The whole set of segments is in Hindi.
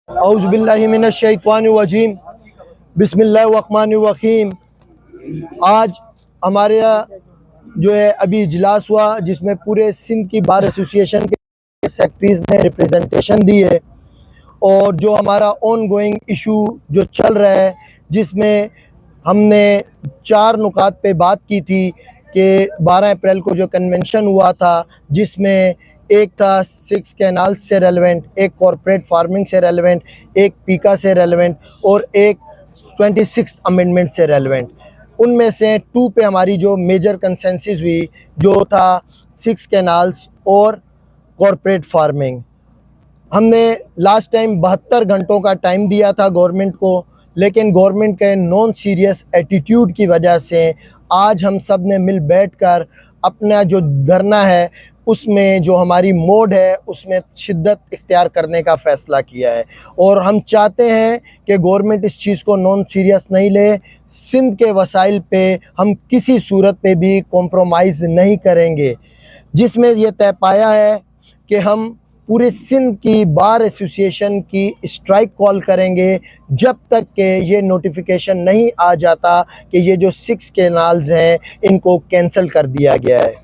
औज़ुबिल्लाहिमिनश्शैतानिर्रजीम बिस्मिल्लाहिर्रहमानिर्रहीम। आज हमारे यहाँ जो है अभी इजलास हुआ जिसमें पूरे सिंध की बार एसोसिएशन के सेक्रेटरीज़ ने रिप्रेजेंटेशन दी है और जो हमारा ऑन गोइंग इशू जो चल रहा है जिसमें हमने 4 नुकात पे बात की थी कि 12 अप्रैल को जो कन्वेंशन हुआ था जिसमें एक था 6 कैनाल्स से रेलेवेंट, एक कॉरपोरेट फार्मिंग से रेलेवेंट, एक पीका से रेलेवेंट और एक 26th अमेंडमेंट से रेलेवेंट। उनमें से 2 पे हमारी जो मेजर कंसेंसस हुई जो था 6 कैनाल्स और कॉरपोरेट फार्मिंग। हमने लास्ट टाइम 72 घंटों का टाइम दिया था गवर्नमेंट को, लेकिन गवर्नमेंट के नॉन सीरियस एटीट्यूड की वजह से आज हम सब ने मिल बैठकर अपना जो धरना है उसमें जो हमारी मोड है उसमें शिद्दत इख्तियार करने का फ़ैसला किया है और हम चाहते हैं कि गवर्नमेंट इस चीज़ को नॉन सीरियस नहीं ले। सिंध के वसाइल पे हम किसी सूरत पे भी कॉम्प्रोमाइज़ नहीं करेंगे, जिसमें यह तय पाया है कि हम पूरे सिंध की बार एसोसिएशन की स्ट्राइक कॉल करेंगे जब तक कि ये नोटिफिकेशन नहीं आ जाता कि ये जो 6 कैनाल्स हैं इनको कैंसिल कर दिया गया है।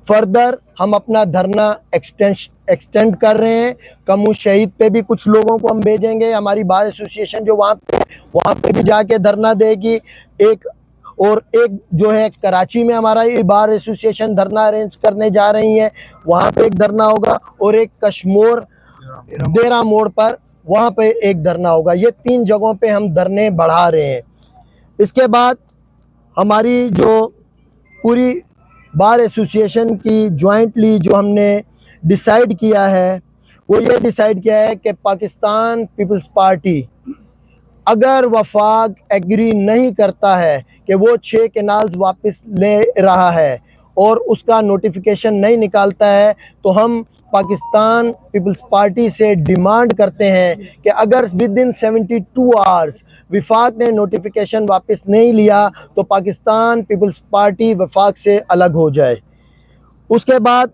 फर्दर हम अपना धरना एक्सटेंड कर रहे हैं। कमू शहीद पे भी कुछ लोगों को हम भेजेंगे, हमारी बार एसोसिएशन जो वहाँ पे भी जाके धरना देगी। एक जो है कराची में हमारा ये बार एसोसिएशन धरना अरेंज करने जा रही है, वहाँ पे एक धरना होगा और एक कश्मोर डेरा मोड़ पर वहाँ पे एक धरना होगा। ये 3 जगहों पे हम धरने बढ़ा रहे हैं। इसके बाद हमारी जो पूरी बार एसोसिएशन की जॉइंटली जो हमने डिसाइड किया है वो ये डिसाइड किया है कि पाकिस्तान पीपल्स पार्टी अगर वफाक एग्री नहीं करता है कि वो 6 कैनाल्स वापस ले रहा है और उसका नोटिफिकेशन नहीं निकालता है तो हम पाकिस्तान पीपल्स पार्टी से डिमांड करते हैं कि अगर विद इन 72 आवर्स वफाक ने नोटिफिकेशन वापस नहीं लिया तो पाकिस्तान पीपल्स पार्टी वफाक से अलग हो जाए। उसके बाद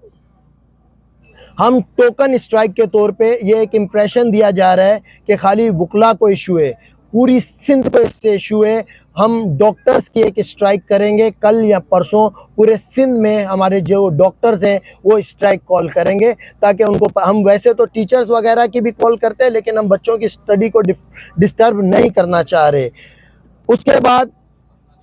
हम टोकन स्ट्राइक के तौर पे ये एक इम्प्रेशन दिया जा रहा है कि खाली वकला को इशू है, पूरी सिंध को इससे इशू है। हम डॉक्टर्स की एक स्ट्राइक करेंगे कल या परसों, पूरे सिंध में हमारे जो डॉक्टर्स हैं वो स्ट्राइक कॉल करेंगे ताकि उनको, हम वैसे तो टीचर्स वगैरह की भी कॉल करते हैं लेकिन हम बच्चों की स्टडी को डिस्टर्ब नहीं करना चाह रहे। उसके बाद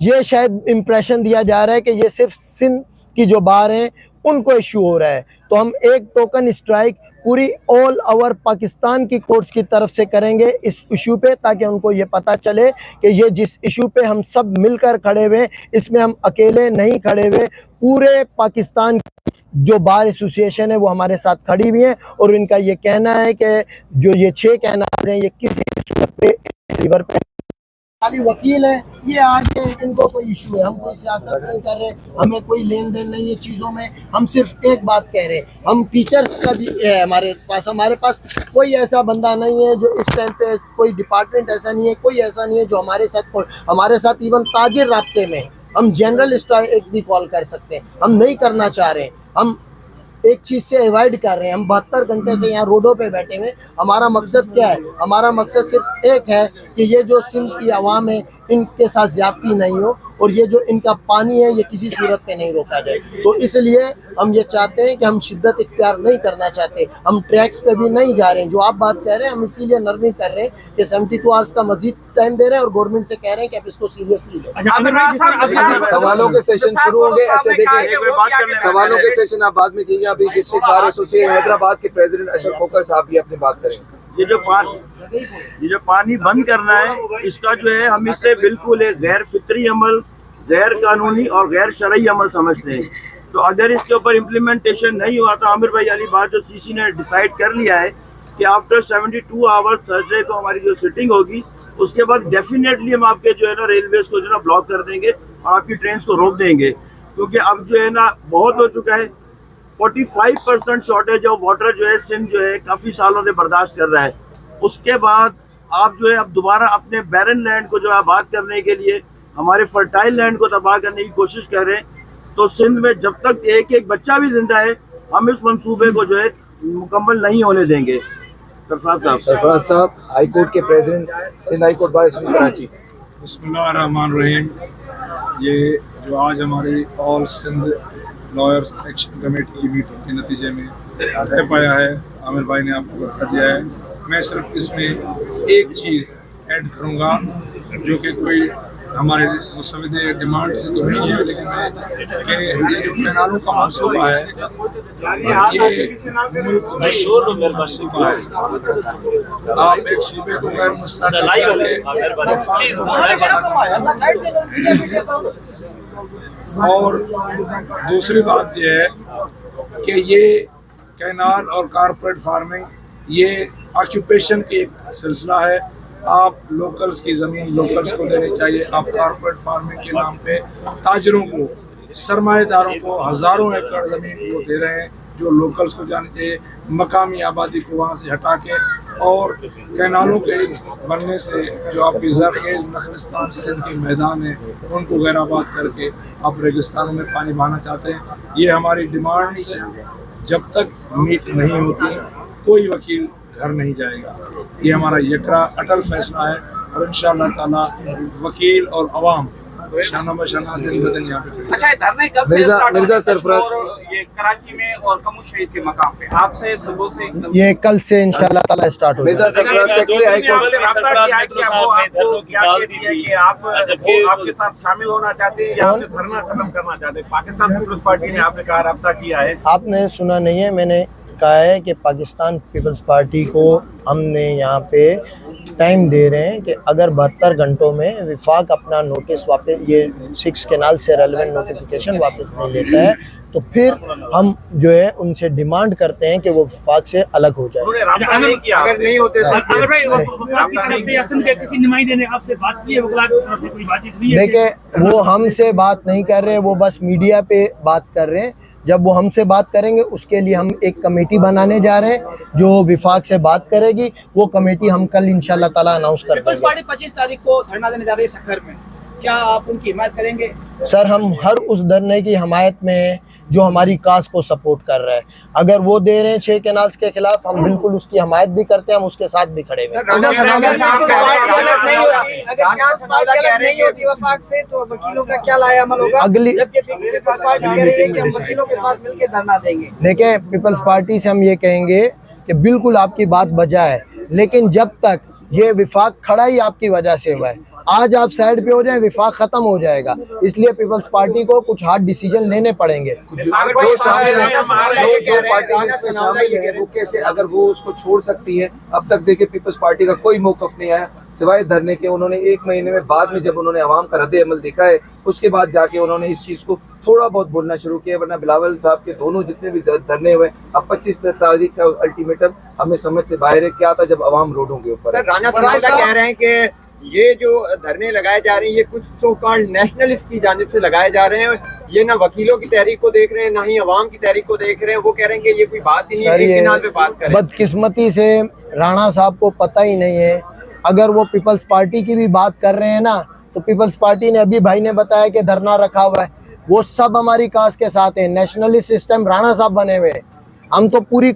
ये शायद इम्प्रेशन दिया जा रहा है कि ये सिर्फ सिंध की जो बार हैं उनको इशू हो रहा है, तो हम एक टोकन स्ट्राइक पूरी ऑल ओवर पाकिस्तान की कोर्ट्स की तरफ से करेंगे इस इशू पे, ताकि उनको ये पता चले कि ये जिस इशू पे हम सब मिलकर खड़े हुए इसमें हम अकेले नहीं खड़े हुए। पूरे पाकिस्तान जो बार एसोसिएशन है वो हमारे साथ खड़ी हुई है और इनका ये कहना है कि जो ये 6 कैनाल्स हैं ये किसी सूरत पे रिवर पे खाली वकील है, ये आज इनको कोई इशू है। हम कोई सियासत नहीं कर रहे, हमें कोई लेन देन नहीं है चीज़ों में, हम सिर्फ एक बात कह रहे हैं। हम टीचर्स का भी है हमारे पास कोई ऐसा बंदा नहीं है जो इस टाइम पे, कोई डिपार्टमेंट ऐसा नहीं है, कोई ऐसा नहीं है जो हमारे साथ इवन ताजिर राब्ते में हम जनरल स्ट्राइक भी कॉल कर सकते हैं। हम नहीं करना चाह रहे, हम एक चीज़ से अवॉइड कर रहे हैं। हम 72 घंटे से यहाँ रोडों पे बैठे हुए। हमारा मकसद क्या है? हमारा मकसद सिर्फ एक है कि ये जो सिंध की आवाम है इनके साथ ज्यादती नहीं हो और ये जो इनका पानी है ये किसी सूरत पे नहीं रोका जाए। तो इसलिए हम ये चाहते हैं कि हम शिद्दत इख्तियार नहीं करना चाहते, हम ट्रैक्स पे भी नहीं जा रहे हैं। जो आप बात कह रहे हैं हम इसीलिए नरमी कर रहे हैं कि 72 आवर्स का मजीद टाइम दे रहे हैं और गवर्नमेंट से कह रहे हैं कि आप इसको सीरियसली लें। सवालों के सेशन शुरू होंगे। अच्छा देखिए, सवालों के सेशन आप बाद में कीजिए। अभी डिस्ट्रिक्ट बार एसोसिएशन हैदराबाद के प्रेसिडेंट अशरफ खोकर साहब भी अपनी बात करेंगे। ये जो पानी बंद करना है इसका जो है हम इसे बिल्कुल एक गैर फितरी अमल, गैर कानूनी और गैर शरई अमल समझते हैं। तो अगर इसके ऊपर इम्प्लीमेंटेशन नहीं हुआ तो आमिर भाई अली बात जो सीसी ने डिसाइड कर लिया है कि आफ्टर 72 आवर्स थर्सडे को हमारी जो सिटिंग होगी उसके बाद डेफिनेटली हम आपके जो है ना रेलवेज को जो है ना ब्लॉक कर देंगे और आपकी ट्रेन को रोक देंगे, क्योंकि अब जो है ना बहुत हो चुका है। 45% शॉर्टेज ऑफ वाटर जो है सिंध जो है काफ़ी सालों से बर्दाश्त कर रहा है। उसके बाद आप जो है अब दोबारा अपने बैरन लैंड को जो आबाद करने के लिए हमारे फर्टाइल लैंड को तबाह करने की कोशिश कर रहे हैं। तो सिंध में जब तक एक एक बच्चा भी जिंदा है हम इस मंसूबे को जो है मुकम्मल नहीं होने देंगे। सरफराज साहब, हाई कोर्ट के president, Sindh high court bar association Karachi. बिस्मिल्लाहिर्रहमानिर्रहीम। ये जो आज हमारी all Sindh lawyers action committee की मीटिंग के नतीजे में तय पाया है, आमिर भाई ने आपको बता दिया है। मैं सिर्फ इसमें एक चीज़ ऐड करूँगा जो कि कोई हमारे मुसविदे डिमांड से तो नहीं है, लेकिन कि ये जो कैनालों का मनसूबा है, ये मनसूबा है। आप एक सूबे को गैर मुस्तकिल और दूसरी बात यह है कि ये कैनाल और कारपोरेट फार्मिंग ये ऑक्यूपेशन की एक सिलसिला है। आप लोकल्स की ज़मीन लोकल्स को देनी चाहिए। आप कारपोरेट फार्मिंग के नाम पे ताजरों को, सरमाएदारों को हज़ारों एकड़ ज़मीन वो दे रहे हैं जो लोकल्स को जानी चाहिए। मकामी आबादी को वहाँ से हटा के और कैनालों के बनने से जो आपकी ज़रखेज़ नखलिस्तान सिंध के मैदान हैं उनको गैराबाद करके आप रेगिस्तानों में पानी बहाना चाहते हैं। ये हमारी डिमांड्स जब तक मीट नहीं होती कोई वकील घर नहीं जाएगा। ये हमारा यकरा अटल फैसला है और इंशाअल्लाह ताला वकील और अवाम शाना बशाना दिन ब दिन यहाँ पे। अच्छा, धरने कब से स्टार्ट मिर्जा सरफराज, और ये कराची में और कमू शहीद के मकाम पे आज से सुबह से ये कल से इंशाल्लाह ताला स्टार्ट हो मिर्जा जाएगा। सरफराज सेक्रेटरी हाई कोर्ट, आपके साथ शामिल होना चाहते हैं या आपसे धरना खत्म करना चाहते हैं? पाकिस्तान पीपल्स पार्टी ने आपने कहा रब्ता किया है, आपने सुना नहीं है, मैंने कहा है कि पाकिस्तान पीपल्स पार्टी को हमने यहाँ पे टाइम दे रहे हैं कि अगर 72 घंटों में विफाक अपना नोटिस वापस, ये 6 कैनाल से रेलेवेंट नोटिफिकेशन वापस नहीं लेता है तो फिर हम जो है उनसे डिमांड करते हैं कि वो विफाक से अलग हो जाए। अगर नहीं होते किसी नुमाइंदे ने आपसे बात की है, वकला की तरफ से कोई बातचीत हुई है? देखिए, वो हमसे बात नहीं कर रहे, वो बस मीडिया पे बात कर रहे हैं। जब वो हमसे बात करेंगे उसके लिए हम एक कमेटी बनाने जा रहे हैं जो विफाक से बात करेगी। वो कमेटी हम कल इंशाल्लाह ताला अनाउंस कर देंगे। 25 तारीख को धरना देने जा रही है सक्खर में, क्या आप उनकी हिमायत करेंगे? सर, हम हर उस धरने की हिमायत में हैं जो हमारी काज को सपोर्ट कर रहा है। अगर वो दे रहे हैं 6 कैनाल्स के खिलाफ, हम बिल्कुल उसकी हिमायत भी करते हैं, हम उसके साथ भी खड़े हैं। नहीं होती वफाक से तो वकीलों का क्या लाया अमल होगा? अगली हम वकीलों के साथ मिलकर धरना देंगे। देखें, पीपल्स पार्टी से हम ये कहेंगे कि बिल्कुल आपकी बात बजा है, लेकिन जब तक ये विफाक खड़ा ही आपकी वजह से हुआ है, आज आप साइड पे हो जाएं विफाक खत्म हो जाएगा। इसलिए पीपल्स पार्टी को कुछ हार्ड डिसीजन लेने पड़ेंगे। जो शामिल है वो कैसे, अगर वो उसको छोड़ सकती है। अब तक देखिए पीपल्स पार्टी का कोई मौकफ नहीं आया सिवाय धरने के। उन्होंने 1 महीने में बाद में जब उन्होंने अवाम का रद्द अमल देखा है उसके बाद जाके उन्होंने इस चीज़ को थोड़ा बहुत बोलना शुरू किया, वरना बिलावल साहब के दोनों जितने भी धरने हुए, अब 25 तारीख का अल्टीमेटम हमें समझ से बाहर है। क्या था जब अवाम रोडों के ऊपर। राना साहब कह रहे हैं कि ये जो धरने लगाए जा रहे हैं ये कुछ सो कॉल्ड नेशनलिस्ट की जानिब से लगाए जा रहे हैं। ये ना वकीलों की तहरीक को देख रहे हैं ना ही अवाम की तहरीक को देख रहे हैं। वो कह रहे हैं कि ये कोई बात ही नहीं है, एक कैनाल पे बात करें। बदकिस्मती से राणा साहब को पता ही नहीं है। अगर वो पीपल्स पार्टी की भी बात कर रहे हैं ना, तो पीपल्स पार्टी ने, अभी भाई ने बताया कि धरना रखा हुआ है, वो सब हमारी काज के साथ है। नेशनलिस्ट सिस्टम राणा साहब बने हुए हैं। हम तो पूरी,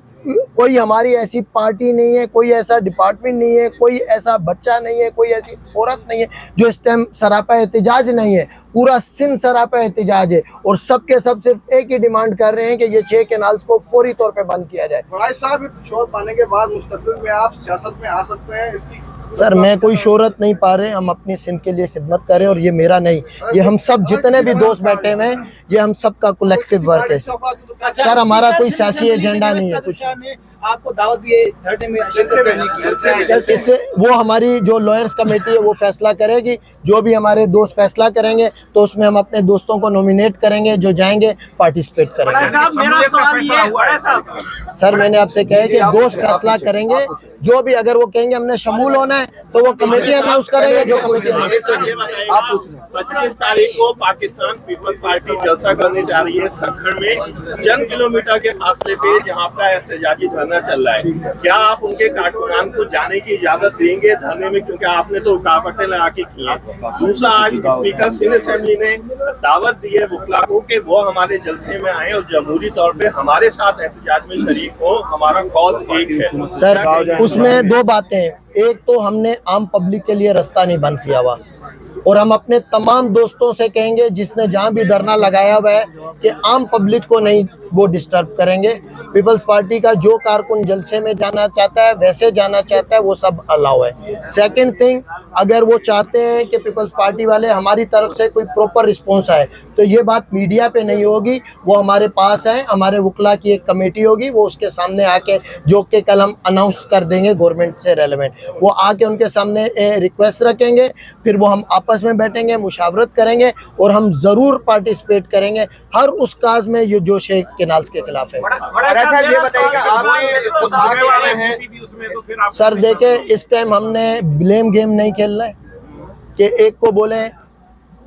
कोई हमारी ऐसी पार्टी नहीं है, कोई ऐसा डिपार्टमेंट नहीं है, कोई ऐसा बच्चा नहीं है, कोई ऐसी औरत नहीं है जो इस टाइम सरापा एहतिजाज नहीं है। पूरा सिंध सरापा एहतिजाज है और सबके सब सिर्फ एक ही डिमांड कर रहे हैं कि ये 6 कैनाल्स को फौरी तौर पे बंद किया जाए। बड़ाई साहब, छोड़ पाने के बाद मुस्तकबिल में आप सियासत में आ सकते हैं, इसकी सर, मैं कोई शोहरत नहीं पा रहे, हम अपनी सिंध के लिए खिदमत करें और ये मेरा नहीं, ये हम सब जितने भी दोस्त बैठे हुए हैं, ये हम सब का कलेक्टिव वर्क है। सर, हमारा कोई सियासी एजेंडा नहीं है कुछ। आपको दावत भी है धरने में शिरकत करने की। इससे वो हमारी जो लॉयर्स कमेटी है वो फैसला करेगी। जो भी हमारे दोस्त फैसला करेंगे तो उसमें हम अपने दोस्तों को नॉमिनेट करेंगे, जो जाएंगे पार्टिसिपेट करेंगे। सर, मैंने आपसे कहा है कि दोस्त फैसला करेंगे, जो भी अगर वो कहेंगे हमने शमूल होना है तो वो कमेटी अनाउंस करेंगे। जो कमेटी 25 तारीख को पाकिस्तान पीपल्स पार्टी जलसा करने जा रही है सक्खर में, चंद किलोमीटर के फासले पे, जहाँ का एहतजाजी धरना धरना चल रहा है, क्या आप उनके कारकुनान को जाने की इजाजत देंगे धरने में, क्योंकि आपने तो रुकावटें लगा के की हैं। दूसरा, आज स्पीकर सिंध असेंबली ने दावत दी है वकला को कि वो हमारे जलसे में आए और जमहूरी तौर पे हमारे साथ एहतजाज में शरीक हो। हमारा कॉल एक है सर, उसमें दो बातें हैं। एक तो हमने आम पब्लिक के लिए रास्ता नहीं बंद किया हुआ, और हम अपने तमाम दोस्तों से कहेंगे जिसने जहां भी धरना लगाया हुआ है कि आम पब्लिक को नहीं वो डिस्टर्ब करेंगे। पीपल्स पार्टी का जो कारकुन जलसे में जाना चाहता है, वैसे जाना चाहता है, वो सब अलाउ है। सेकंड थिंग, अगर वो चाहते हैं कि पीपल्स पार्टी वाले हमारी तरफ से कोई प्रॉपर रिस्पॉन्स आए, तो ये बात मीडिया पे नहीं होगी, वो हमारे पास है। हमारे वकला की एक कमेटी होगी, वो उसके सामने आके, जो कि कल हम अनाउंस कर देंगे गवर्नमेंट से रेलेवेंट, वो आके उनके सामने रिक्वेस्ट रखेंगे, फिर वो हम आपस में बैठेंगे, मुशावरत करेंगे, और हम ज़रूर पार्टिसिपेट करेंगे हर उस काज में ये जो शेख केनाल्स के खिलाफ है। ये बताइएगा, आपने सर देखे, इस टाइम हमने ब्लेम गेम नहीं खेलना है कि एक को बोले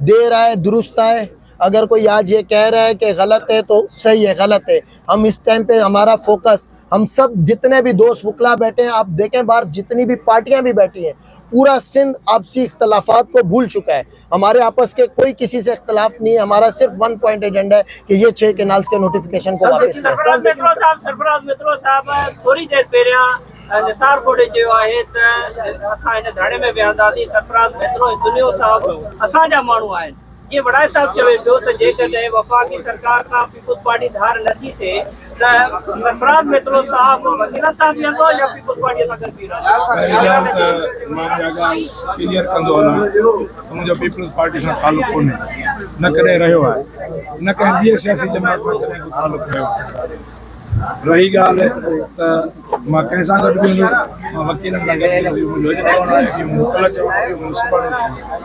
देर आए दुरुस्त आए। अगर कोई आज ये कह रहा है कि गलत है तो सही है, गलत है। हम इस टाइम पे हमारा फोकस, हम सब जितने भी दोस्त वकला बैठे हैं, आप देखें बाहर जितनी भी पार्टियां भी बैठी हैं, पूरा सिंध आपसी इख्तलाफात को भूल चुका है। हमारे आपस के कोई किसी से इख्तलाफ नहीं है। हमारा सिर्फ वन पॉइंट एजेंडा है कि ये 6 केनाल्स के नोटिफिकेशन को वापस सरफराज मित्रो साहब थोड़ी देर पहिरियां निसार कोडे चयो आहे त असां हिन धरणे में विहंदासीं। सरफराज मित्रो दुनियो साहब असांजा माण्हू आहिनि। ये बड़ाई साहब चवे पियो त जेकॾहिं वफ़ाक़ी सरकार खां पीपल्स पार्टी धार नथी थिए त सरफराज मित्रो साहब वकील साहब वेंदो या पीपल्स पार्टी सां गॾु क्लियर कंदो वञा। मुंहिंजो पीपल्स पार्टी सां तालुक़ कोन्हे, न कॾहिं रहियो आहे, न कंहिं ॿिए सियासी जमात सां कॾहिं तालुक़ रहियो आहे। रही ॻाल्हि त मां कंहिंसां गॾु बि मां वकीलनि सां गॾु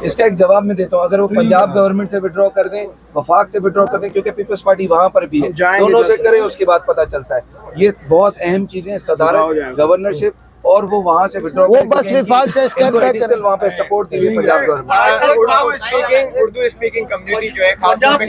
इसका एक जवाब मैं देता हूँ। अगर वो पंजाब गवर्नमेंट से विड्रॉ कर दें, वफाक से विड्रॉ कर दें, क्योंकि पीपल्स पार्टी वहाँ पर भी है, दोनों से करें, उसके बाद पता चलता है। ये बहुत अहम चीजें, सदारत, गवर्नरशिप, और वो वहाँ से विड्रॉ, वो बस विफाक से एडिशनल वहाँ पे support the Punjab government. Urdu speaking community जो है, खासतौर पे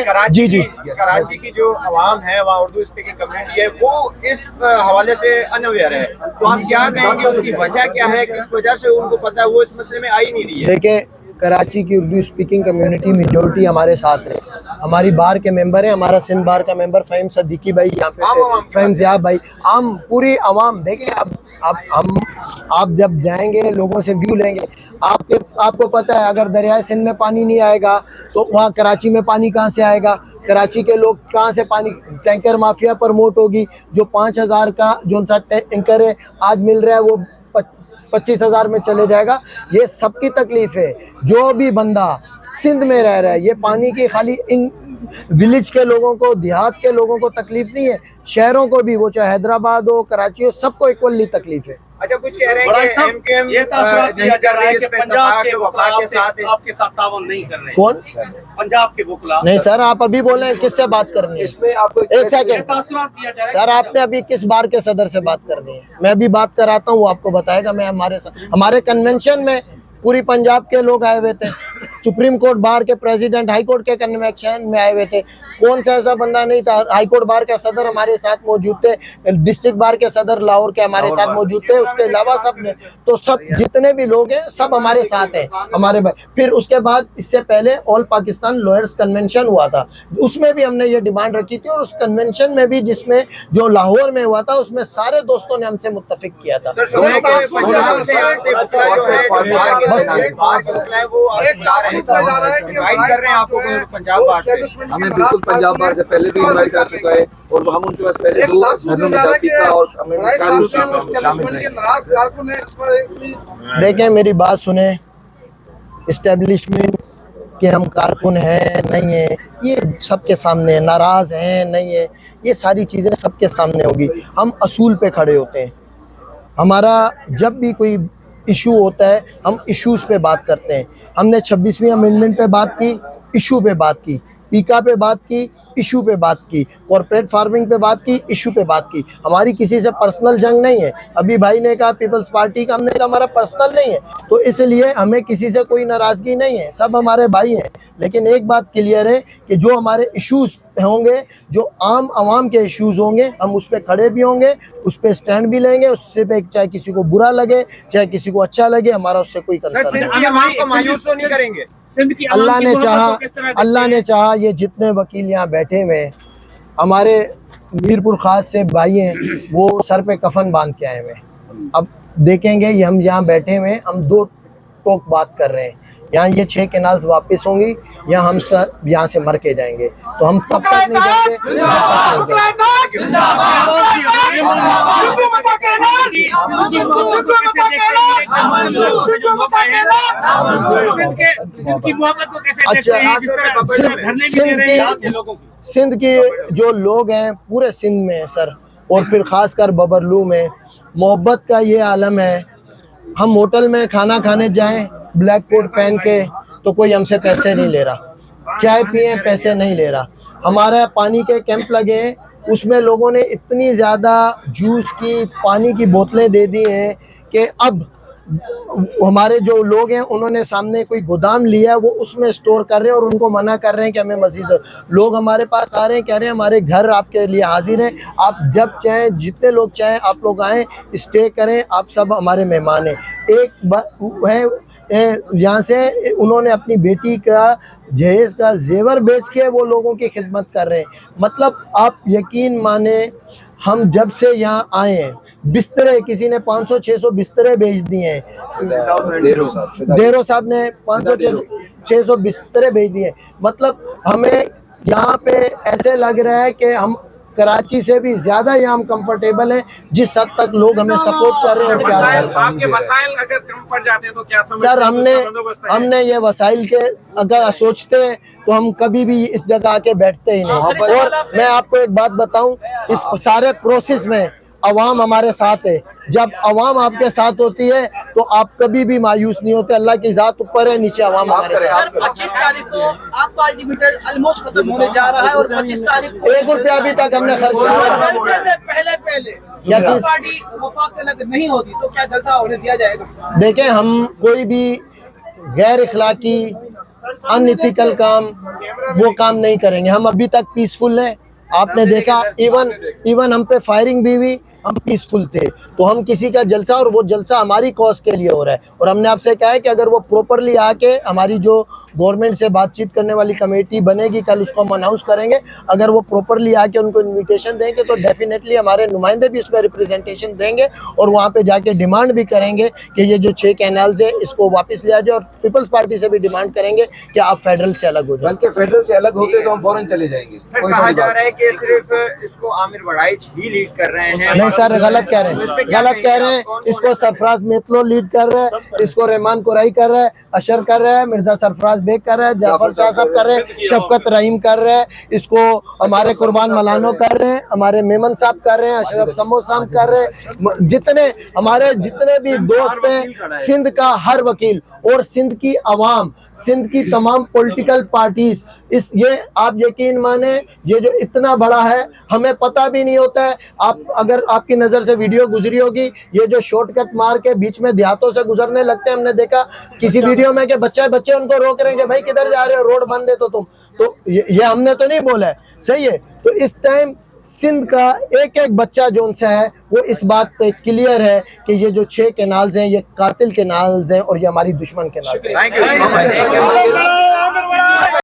कराची की जो आवाम है, वहाँ उर्दू स्पीकिंग कम्युनिटी है, वो इस हवाले से अनअवेयर है। तो आप क्या कहेंगे, उसकी वजह क्या है, किस वजह से उनको पता है, वो इस मसले में आ ही नहीं रही है? देखिए, कराची की उर्दू स्पीकिंग कम्युनिटी मेजोरिटी हमारे साथ है। हमारी बार के मेंबर हैं, हमारा सिंध बार का मेंबर फ़हीम सदीकी भाई यहाँ पे, फ़हीम ज़ियाब भाई, हम पूरी आवाम। देखिए, अब आप जब जाएंगे, लोगों से व्यू लेंगे, आपको पता है अगर दरियाए सिंध में पानी नहीं आएगा तो वहाँ कराची में पानी कहाँ से आएगा? कराची के लोग कहाँ से पानी? टैंकर माफिया प्रमोट होगी। जो 5000 का जो सा टैंकर है आज मिल रहा है, वो 25,000 में चले जाएगा। ये सबकी तकलीफ है। जो भी बंदा सिंध में रह रहा है, ये पानी की खाली इन विलेज के लोगों को, देहात के लोगों को तकलीफ नहीं है, शहरों को भी, वो चाहे हैदराबाद हो, कराची हो, सबको इक्वली तकलीफ है। अच्छा, कुछ कह रहे हैं कि एमकेएम ये दिया जा रहा है कि पंजाब के वकला आपके साथ ताउन नहीं कर रहे। कौन? पंजाब के वकला नहीं सर, आप अभी बोले किससे बात करनी है? इसमें आपको एक सेकंड सर, आपने अभी किस बार के सदर से बात करनी है? मैं अभी बात कराता हूँ, वो आपको बताएगा। मैं हमारे कन्वेंशन में पूरी पंजाब के लोग आए हुए थे, सुप्रीम कोर्ट बार के प्रेसिडेंट, हाई कोर्ट के कन्वेंशन में आए हुए थे। कौन सा ऐसा बंदा नहीं था? हाई कोर्ट बार के सदर हमारे साथ मौजूद थे, डिस्ट्रिक्ट बार के सदर लाहौर के हमारे साथ मौजूद थे, उसके अलावा सब ने, तो सब जितने भी लोग हैं सब हमारे साथ हैं, हमारे भाई। फिर उसके बाद इससे पहले ऑल पाकिस्तान लॉयर्स कन्वेंशन हुआ था, उसमें भी हमने ये डिमांड रखी थी, और उस कन्वेंशन में भी, जिसमें जो लाहौर में हुआ था, उसमें सारे दोस्तों ने हमसे मुत्तफिक किया था। हमें बिल्कुल पंजाब बार से पहले भी इनवाइट कर चुका है, और हम उनके पास पहले 2 धरनों में जा चुका और शामिल रहे। देखें, मेरी बात सुने, इस्टेब्लिशमेंट के हम कारकुन हैं नहीं है, ये सबके सामने है, नाराज़ हैं नहीं है, ये सारी चीज़ें सबके सामने होगी। हम असूल पे खड़े होते हैं। हमारा जब भी कोई इशू होता है, हम इश्यूज़ पे बात करते हैं। हमने 26वीं अमेंडमेंट पे बात की, इशू पे बात की। पीका पे बात की, इशू पे बात की, कॉर्पोरेट फार्मिंग पे बात की, इशू पे बात की। हमारी किसी से पर्सनल जंग नहीं है। अभी भाई ने कहा पीपल्स पार्टी का, हमने कहा हमारा पर्सनल नहीं है, तो इसलिए हमें किसी से कोई नाराज़गी नहीं है, सब हमारे भाई हैं। लेकिन एक बात क्लियर है कि जो हमारे इश्यूज़ होंगे, जो आम आवाम के इश्यूज़ होंगे, हम उस पर खड़े भी होंगे, उस पर स्टैंड भी लेंगे। उससे पे चाहे किसी को बुरा लगे, चाहे किसी को अच्छा लगे, हमारा उससे कोई कंसर्न नहीं। मायूस तो नहीं करेंगे। अल्लाह ने चाहा ये जितने वकील यहाँ बैठे हुए हैं, हमारे मीरपुर खास से भाई हैं, वो सर पे कफन बांध के आए हुए हैं। अब देखेंगे ये हम यहाँ बैठे हुए हैं, हम दो टोक बात कर रहे हैं, यहाँ ये 6 कैनाल्स वापस होंगी या हम सब यहाँ से मर के जाएंगे। तो हम तब तक नहीं जाएंगे। अच्छा, सिंध के जो लोग हैं पूरे सिंध में सर, और फिर खासकर बबरलू में मोहब्बत का ये आलम है। हम होटल में खाना खाने जाएं ब्लैक कोट पहन के तो कोई हमसे पैसे नहीं ले रहा, चाय पिए पैसे नहीं ले रहा। हमारा पानी के कैंप लगे हैं, उसमें लोगों ने इतनी ज़्यादा जूस की, पानी की बोतलें दे दी हैं कि अब हमारे जो लोग हैं उन्होंने सामने कोई गोदाम लिया है, वो उसमें स्टोर कर रहे हैं और उनको मना कर रहे हैं कि हमें मज़ीद। लोग हमारे पास आ रहे हैं, कह रहे हैं हमारे घर आपके लिए हाजिर हैं, आप जब चाहें, जितने लोग चाहें आप लोग आएँ, स्टे करें, आप सब हमारे मेहमान हैं। एक है यहाँ से उन्होंने अपनी बेटी का जहेज का जेवर बेच के वो लोगों की खिदमत कर रहे हैं। मतलब आप यकीन माने, हम जब से यहाँ आए हैं, बिस्तरे किसी ने 500-600 बिस्तरे बेच दिए हैं। डेरो साहब ने 500-600 बिस्तरे बेच दिए। मतलब हमें यहाँ पे ऐसे लग रहा है कि हम कराची से भी ज्यादा यहाँ हम कंफर्टेबल हैं, जिस हद तक लोग हमें सपोर्ट कर रहे हैं और प्यार कर रहे हैं। आपके वसाइल अगर कम पड़ जाते हैं तो क्या समझते सर, हमने ये वसाइल के अगर सोचते हैं तो हम कभी भी इस जगह आके बैठते ही नहीं। और मैं आपको एक बात बताऊं, इस सारे प्रोसेस में अवाम हमारे साथ है। जब अवाम आपके साथ होती है तो आप कभी भी मायूस नहीं होते। अल्लाह की जात ऊपर है, नीचे अवाम हमारे साथ। 25 तारीख को आपका अल्टीमेटल ऑलमोस्ट खत्म होने जा रहा है और 25 तारीख को 1 रुपया अभी तक हमने खर्च किया। पहले क्या चीज पार्टी वफाक से लग नहीं होती तो क्या जलसा होने दिया जाएगा? देखें, हम कोई भी गैर इखलाकी अनइथिकल काम वो काम नहीं करेंगे। हम अभी तक पीसफुल हैं। आपने देखा इवन हम पे फायरिंग भी हुई, हम पीसफुल थे। तो हम किसी का जलसा, और वो जलसा हमारी कॉज के लिए हो रहा है। और हमने आपसे कहा है कि अगर वो प्रॉपरली आके, हमारी जो गवर्नमेंट से बातचीत करने वाली कमेटी बनेगी, कल उसको हम अनाउंस करेंगे, अगर वो प्रॉपरली आके उनको इन्विटेशन देंगे तो डेफिनेटली हमारे नुमाइंदे भी उसमें रिप्रेजेंटेशन देंगे और वहाँ पे जाके डिमांड भी करेंगे कि ये जो 6 कैनाल्स है इसको वापस लिया जाए। और पीपल्स पार्टी से भी डिमांड करेंगे कि आप फेडरल से अलग हो जाए। बल्कि फेडरल से अलग होते तो हम फौरन चले जाएंगे। कहा जा रहा है कि सिर्फ इसको आमिर वड़ाइच ही लीड कर रहे हैं। नहीं सर, गलत कह रहे हैं। इसको सरफराज मेतलो लीड कर रहे हैं, इसको रहमान कुरैशी कर रहा है, अशर कर रहा है, मिर्जा सरफराज बेग कर रहा है, जाफर शाह साहब कर रहे हैं, शफकत रहीम कर रहे हैं, इसको हमारे कुर्बान मलानो कर रहे हैं, हमारे मेमन साहब कर रहे हैं, अशरफ समो साहब कर रहे हैं। जितने भी दोस्त हैं, सिंध का हर वकील और सिंध की अवाम, सिंध की तमाम पॉलिटिकल पार्टीज, ये आप यकीन माने, ये जो इतना बड़ा है हमें पता भी नहीं होता है। आप अगर आपकी नज़र से वीडियो गुजरी होगी, ये जो शॉर्टकट मार के बीच में देहातों से गुजरने लगते हैं, हमने देखा किसी वीडियो में कि बच्चे उनको रोक रहे हैं कि भाई किधर जा रहे हो, रोड बंद है तो तुम, तो ये हमने तो नहीं बोला है, सही है। तो इस टाइम सिंध का एक एक बच्चा जो उनसे है वो इस बात पे क्लियर है कि ये जो 6 कैनाल्स हैं ये कातिल कैनाल्स हैं और ये हमारी दुश्मन कैनाल्स हैं।